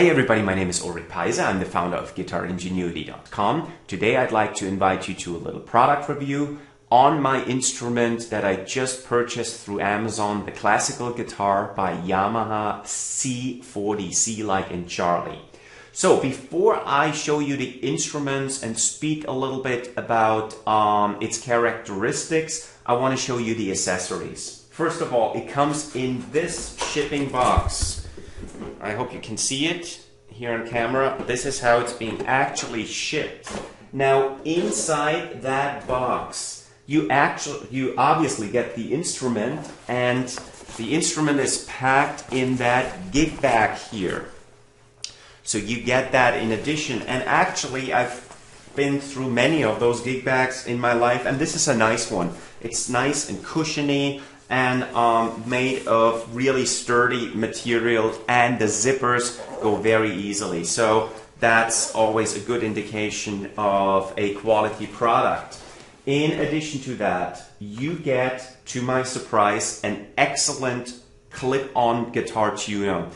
Hi everybody, my name is Ulrich Peiser. I'm the founder of GuitarIngenuity.com. Today I'd like to invite you to a little product review on my instrument that I just purchased through Amazon, the classical guitar by Yamaha C40, C like in Charlie. So before I show you the instruments and speak a little bit about its characteristics, I want to show you the accessories. First of all, it comes in this shipping box. I hope you can see it here on camera. This is how it's being actually shipped. Now inside that box, you obviously get the instrument, and the instrument is packed in that gig bag here. So you get that in addition, and actually I've been through many of those gig bags in my life, and this is a nice one. It's nice and cushiony and made of really sturdy material, and the zippers go very easily. So that's always a good indication of a quality product. In addition to that, you get, to my surprise, an excellent clip-on guitar tuner.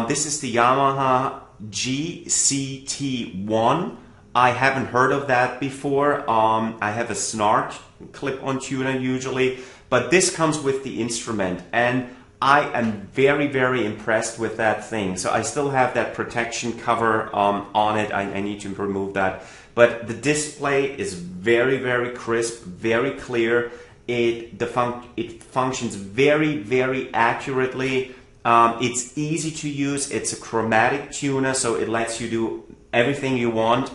This is the Yamaha GCT1. I haven't heard of that before. I have a Snark clip-on tuner usually, but this comes with the instrument, and I am very, very impressed with that thing. So I still have that protection cover on it. I need to remove that. But the display is very, very crisp, very clear. It functions very, very accurately. It's easy to use. It's a chromatic tuner, so it lets you do everything you want.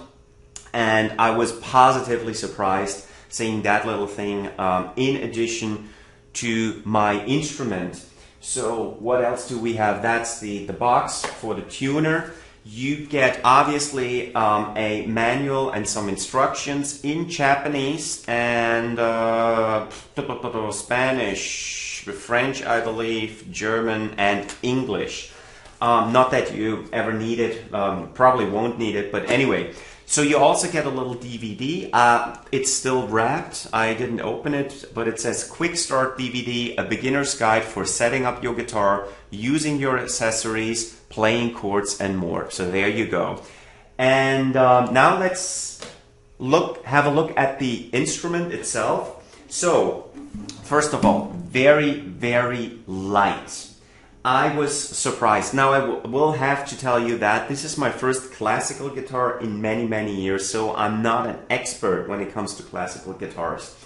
And I was positively surprised seeing that little thing in addition to my instrument. So what else do we have? That's the box for the tuner. You get obviously a manual and some instructions in Japanese and Spanish, French, I believe, German, and English. Not that you ever need it, probably won't need it, but anyway. So you also get a little DVD. It's still wrapped. I didn't open it, but it says Quick Start DVD, a beginner's guide for setting up your guitar, using your accessories, playing chords, and more. So there you go. And now let's have a look at the instrument itself. So first of all, very, very light. I was surprised. Now I will have to tell you that this is my first classical guitar in many, many years, so I'm not an expert when it comes to classical guitars.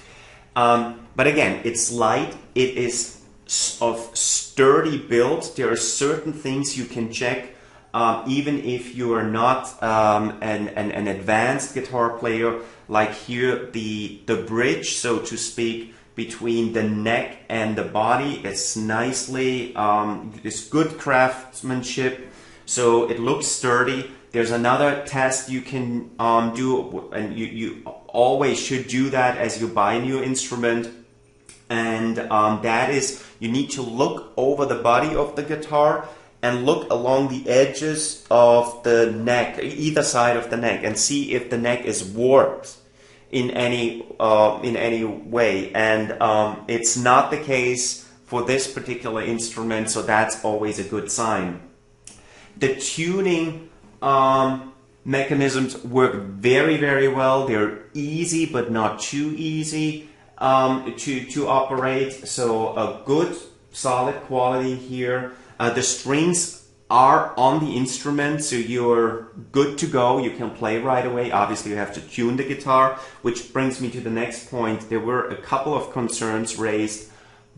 But again, it's light, it is of sturdy build. There are certain things you can check even if you are not an advanced guitar player, like here the bridge, so to speak, between the neck and the body. It's nicely, it's good craftsmanship, so it looks sturdy. There's another test you can do, and you always should do that as you buy a new instrument, and that is, you need to look over the body of the guitar and look along the edges of the neck, either side of the neck, and see if the neck is warped in any way, and it's not the case for this particular instrument, so that's always a good sign. The tuning mechanisms work very, very well. They're easy but not too easy to operate, so a good solid quality here. The strings are on the instrument, so you're good to go. You can play right away. Obviously you have to tune the guitar, which brings me to the next point. There were a couple of concerns raised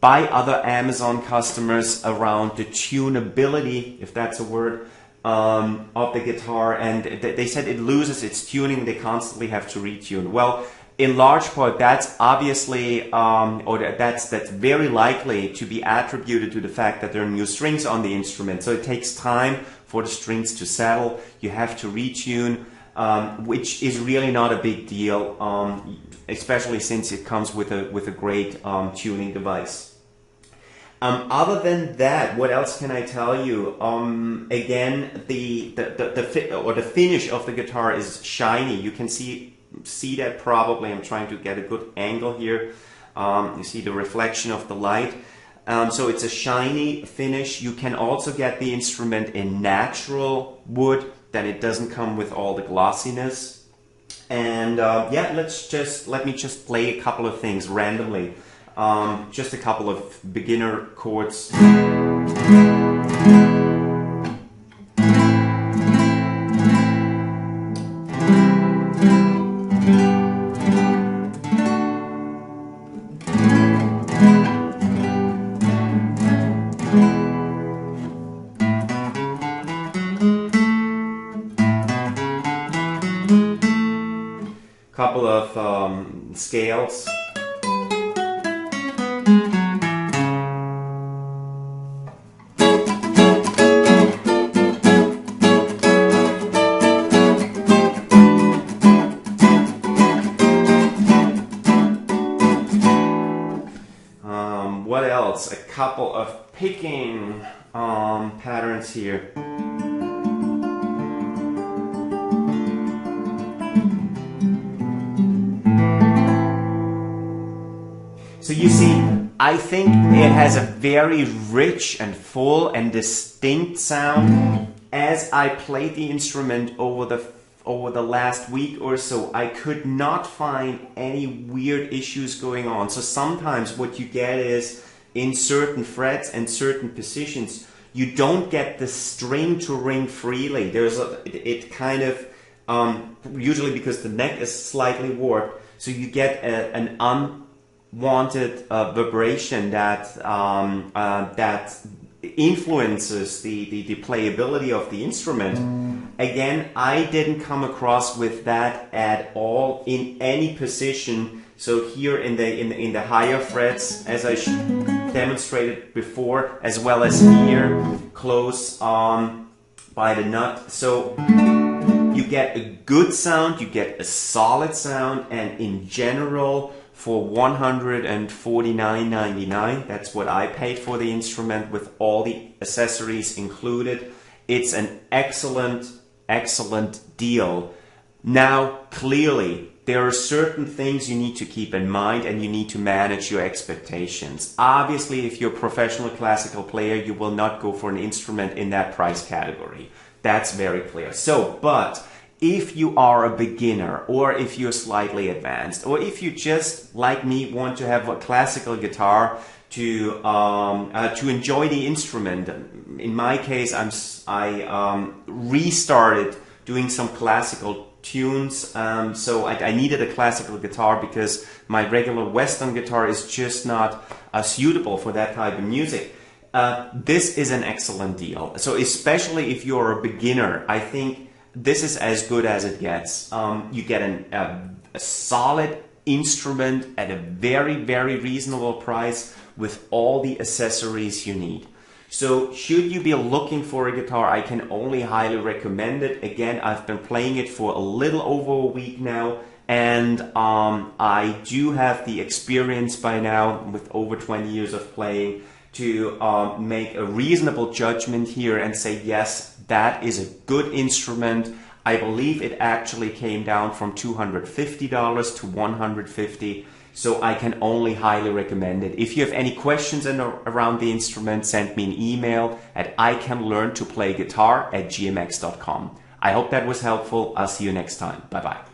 by other Amazon customers around the tunability, if that's a word, of the guitar, and they said it loses its tuning. They constantly have to retune. Well, in large part, that's obviously, that's very likely to be attributed to the fact that there are new strings on the instrument. So it takes time for the strings to settle. You have to retune, which is really not a big deal, especially since it comes with a great tuning device. Other than that, what else can I tell you? Again, the finish of the guitar is shiny. You can see that probably. I'm trying to get a good angle here. You see the reflection of the light. So it's a shiny finish. You can also get the instrument in natural wood, then it doesn't come with all the glossiness. And yeah, let me just play a couple of things randomly. Just a couple of beginner chords. Couple of scales. What else? A couple of picking patterns here. So you see, I think it has a very rich and full and distinct sound. As I played the instrument over the last week or so, I could not find any weird issues going on. So sometimes what you get is, in certain frets and certain positions, you don't get the string to ring freely. It kind of, usually because the neck is slightly warped, so you get an unwanted vibration that influences the playability of the instrument. Again, I didn't come across with that at all in any position. So here in the higher frets, as I demonstrated before, as well as here close by the nut. So you get a good sound, you get a solid sound, and in general, for $149.99, that's what I paid for the instrument with all the accessories included. It's an excellent deal. Now, clearly, there are certain things you need to keep in mind, and you need to manage your expectations. Obviously, if you're a professional classical player, you will not go for an instrument in that price category. That's very clear. So, but if you are a beginner, or if you're slightly advanced, or if you just, like me, want to have a classical guitar to enjoy the instrument. In my case, I restarted doing some classical tunes, so I needed a classical guitar because my regular Western guitar is just not suitable for that type of music. This is an excellent deal. So especially if you're a beginner, I think this is as good as it gets. You get a solid instrument at a very reasonable price with all the accessories you need. So should you be looking for a guitar, I can only highly recommend it. Again, I've been playing it for a little over a week now, and I do have the experience by now with over 20 years of playing to make a reasonable judgment here and say, yes, that is a good instrument. I believe it actually came down from $250 to $150. So I can only highly recommend it. If you have any questions around the instrument, send me an email at icanlearntoPlayGuitar@gmx.com. I hope that was helpful. I'll see you next time. Bye-bye.